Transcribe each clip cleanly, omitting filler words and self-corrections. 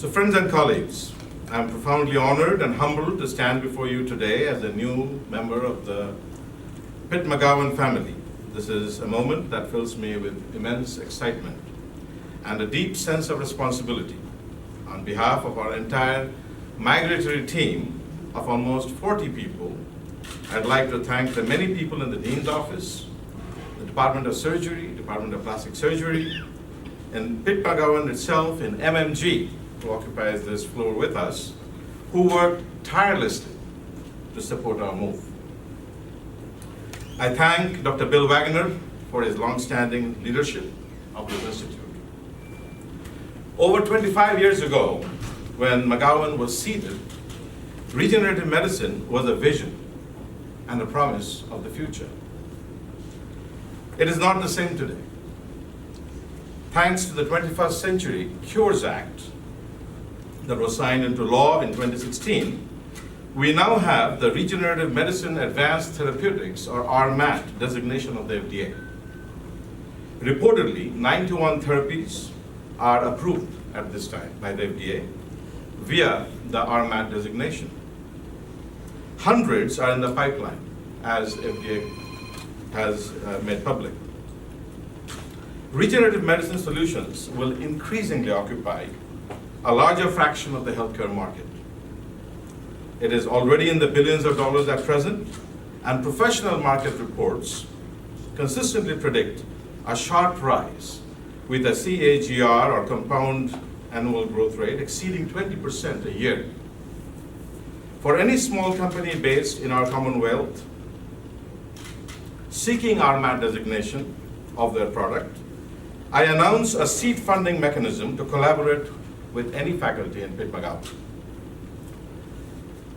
So friends and colleagues, I'm profoundly honored and humbled to stand before you today as a new member of the Pitt-McGowan family. This is a moment that fills me with immense excitement and a deep sense of responsibility. On behalf of our entire migratory team of almost 40 people, I'd like to thank the many people in the Dean's office, the Department of Surgery, Department of Plastic Surgery, and Pitt-McGowan itself in MMG, who occupies this floor with us, who worked tirelessly to support our move. I thank Dr. Bill Wagner for his long-standing leadership of this institute. Over 25 years ago, when McGowan was seeded, regenerative medicine was a vision and a promise of the future. It is not the same today. Thanks to the 21st Century Cures Act that was signed into law in 2016, we now have the Regenerative Medicine Advanced Therapeutics, or RMAT, designation of the FDA. Reportedly, 91 therapies are approved at this time by the FDA via the RMAT designation. Hundreds are in the pipeline, as FDA has made public. Regenerative medicine solutions will increasingly occupy a larger fraction of the healthcare market. It is already in the billions of dollars at present, and professional market reports consistently predict a sharp rise with a CAGR, or compound annual growth rate, exceeding 20% a year. For any small company based in our Commonwealth seeking RMAT designation of their product, I announce a seed funding mechanism to collaborate with any faculty in Pitt-McGowan.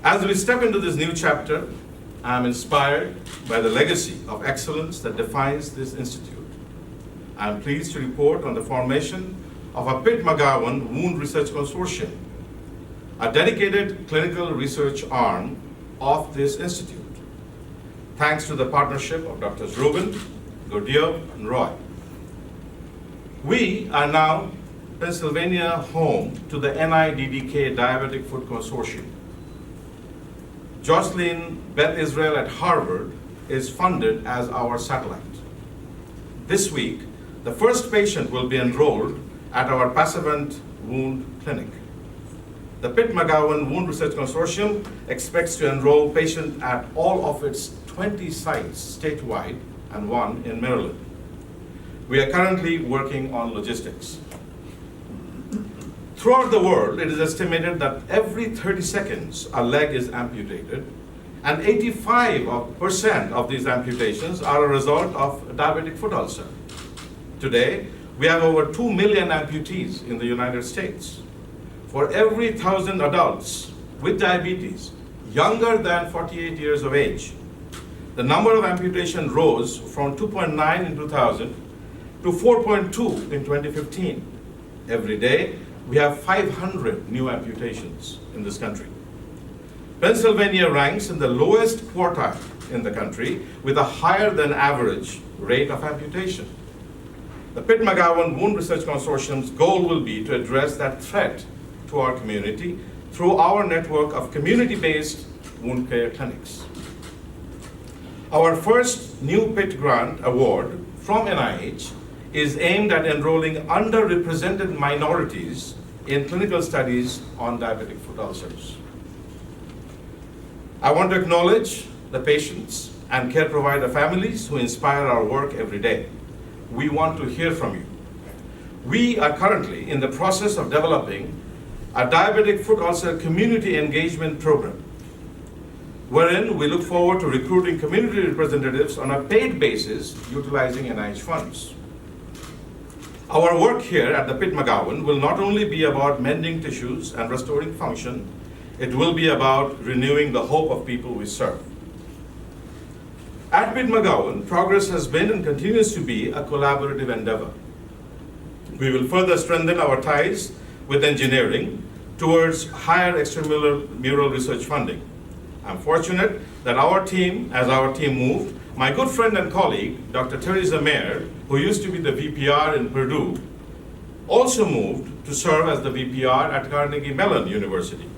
As we step into this new chapter, I am inspired by the legacy of excellence that defines this institute. I am pleased to report on the formation of a Pitt-McGowan Wound Research Consortium, a dedicated clinical research arm of this institute, thanks to the partnership of Drs. Rubin, Gordillo, and Roy. We are now Pennsylvania home to the NIDDK Diabetic Foot Consortium. Jocelyn Beth Israel at Harvard is funded as our satellite. This week, the first patient will be enrolled at our Passavant Wound Clinic. The Pitt-McGowan Wound Research Consortium expects to enroll patients at all of its 20 sites statewide and one in Maryland. We are currently working on logistics. Throughout the world, it is estimated that every 30 seconds a leg is amputated, and 85% of these amputations are a result of a diabetic foot ulcer. Today, we have over 2 million amputees in the United States. For every 1,000 adults with diabetes younger than 48 years of age, the number of amputations rose from 2.9 in 2000 to 4.2 in 2015. Every day, we have 500 new amputations in this country. Pennsylvania ranks in the lowest quartile in the country with a higher than average rate of amputation. The Pitt-McGowan Wound Research Consortium's goal will be to address that threat to our community through our network of community-based wound care clinics. Our first new Pitt grant award from NIH is aimed at enrolling underrepresented minorities in clinical studies on diabetic foot ulcers. I want to acknowledge the patients and care provider families who inspire our work every day. We want to hear from you. We are currently in the process of developing a diabetic foot ulcer community engagement program, wherein we look forward to recruiting community representatives on a paid basis utilizing NIH funds. Our work here at the Pitt-McGowan will not only be about mending tissues and restoring function, it will be about renewing the hope of people we serve. At Pitt-McGowan, progress has been and continues to be a collaborative endeavor. We will further strengthen our ties with engineering towards higher extramural research funding. I'm fortunate that as our team moved, my good friend and colleague, Dr. Theresa Mayer, who used to be the VPR in Purdue, also moved to serve as the VPR at Carnegie Mellon University.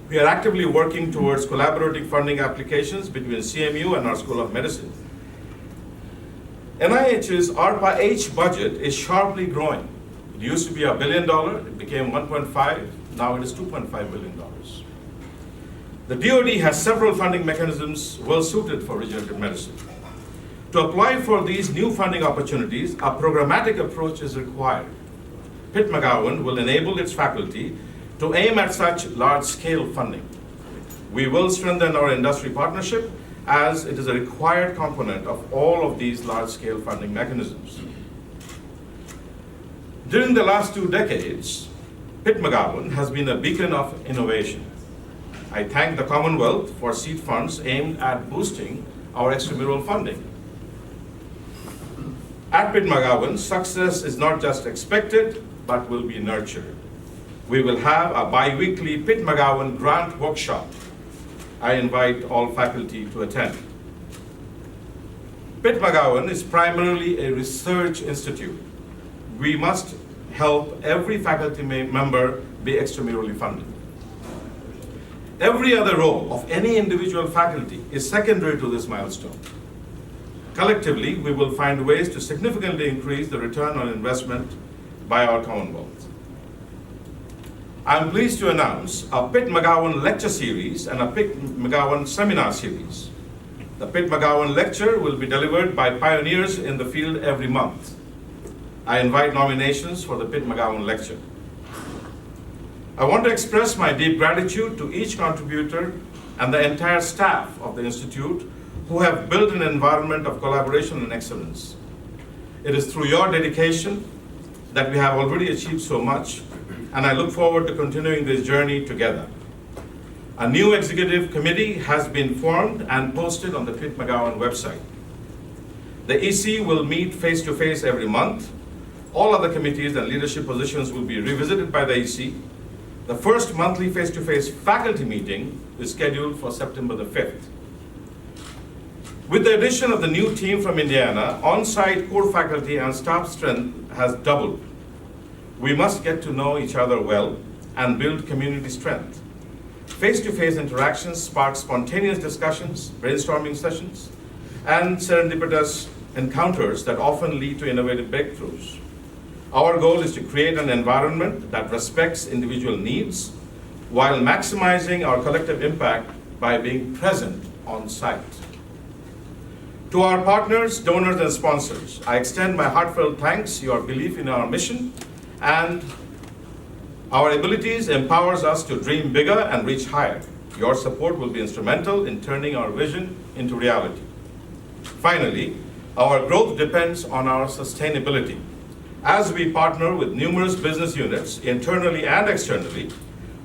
We are actively working towards collaborative funding applications between CMU and our School of Medicine. NIH's ARPA-H budget is sharply growing. It used to be $1 billion, it became 1.5, now it is $2.5 billion. The DoD has several funding mechanisms well suited for regenerative medicine. To apply for these new funding opportunities, a programmatic approach is required. Pitt McGowan will enable its faculty to aim at such large-scale funding. We will strengthen our industry partnership as it is a required component of all of these large-scale funding mechanisms. During the last 2 decades, Pitt McGowan has been a beacon of innovation. I thank the Commonwealth for seed funds aimed at boosting our extramural funding. At Pitt McGowan, success is not just expected, but will be nurtured. We will have a bi-weekly Pitt McGowan grant workshop. I invite all faculty to attend. Pitt McGowan is primarily a research institute. We must help every faculty member be extramurally funded. Every other role of any individual faculty is secondary to this milestone. Collectively, we will find ways to significantly increase the return on investment by our Commonwealth. I'm pleased to announce a Pitt McGowan lecture series and a Pitt McGowan seminar series. The Pitt McGowan lecture will be delivered by pioneers in the field every month. I invite nominations for the Pitt McGowan lecture. I want to express my deep gratitude to each contributor and the entire staff of the Institute who have built an environment of collaboration and excellence. It is through your dedication that we have already achieved so much, and I look forward to continuing this journey together. A new executive committee has been formed and posted on the Pitt McGowan website. The EC will meet face-to-face every month. All other committees and leadership positions will be revisited by the EC. The first monthly face-to-face faculty meeting is scheduled for September the 5th. With the addition of the new team from Indiana, on-site core faculty and staff strength has doubled. We must get to know each other well and build community strength. Face-to-face interactions spark spontaneous discussions, brainstorming sessions, and serendipitous encounters that often lead to innovative breakthroughs. Our goal is to create an environment that respects individual needs while maximizing our collective impact by being present on site. To our partners, donors, and sponsors, I extend my heartfelt thanks. Your belief in our mission and our abilities empowers us to dream bigger and reach higher. Your support will be instrumental in turning our vision into reality. Finally, our growth depends on our sustainability. As we partner with numerous business units, internally and externally,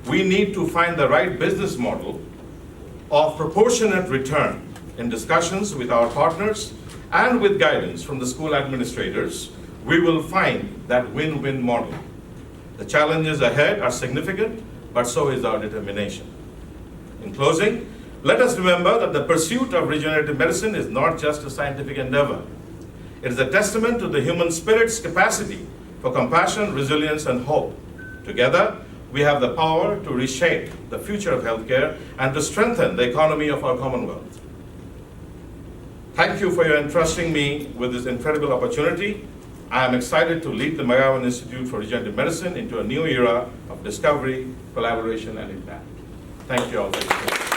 we need to find the right business model of proportionate return. In discussions with our partners and with guidance from the school administrators, we will find that win-win model. The challenges ahead are significant, but so is our determination. In closing, let us remember that the pursuit of regenerative medicine is not just a scientific endeavor. It is a testament to the human spirit's capacity for compassion, resilience, and hope. Together, we have the power to reshape the future of healthcare and to strengthen the economy of our Commonwealth. Thank you for your entrusting me with this incredible opportunity. I am excited to lead the McGowan Institute for Regenerative Medicine into a new era of discovery, collaboration, and impact. Thank you all very much.